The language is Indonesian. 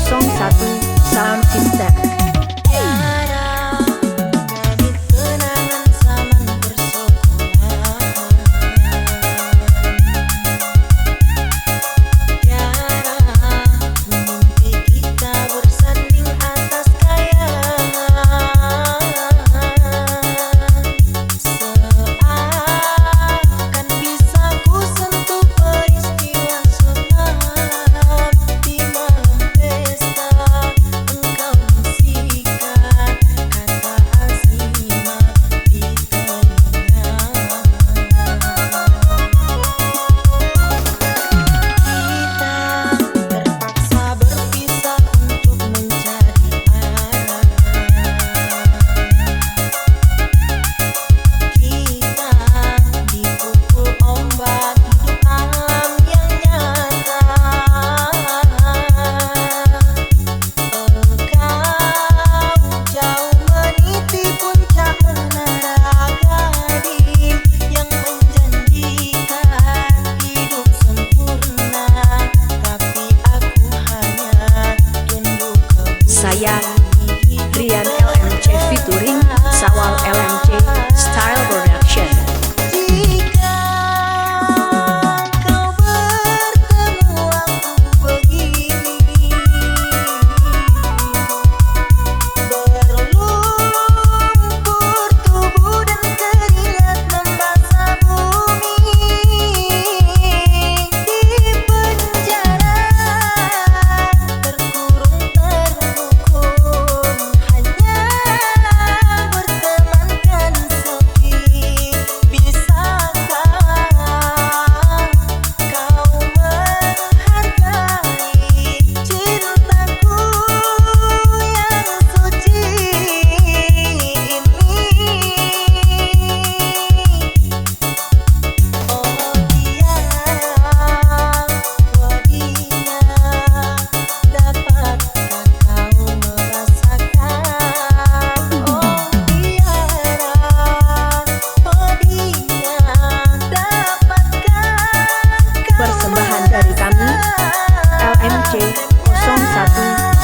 Sound System. Saya Rian LMC featuring Sawal LMC Style Production. Jika kau bertemu aku begini, berlumpur tubuh dan keringat membasah bumi, di penjara terkurung terhukum, hanya bertemankan sepi. Bisakah kau menghargai cintaku yang suci ini? Oh tiara wadinya, dapatkah kau merasakan? Oh tiara wadinya, dapatkah kau Persembahan dari kami LMC 01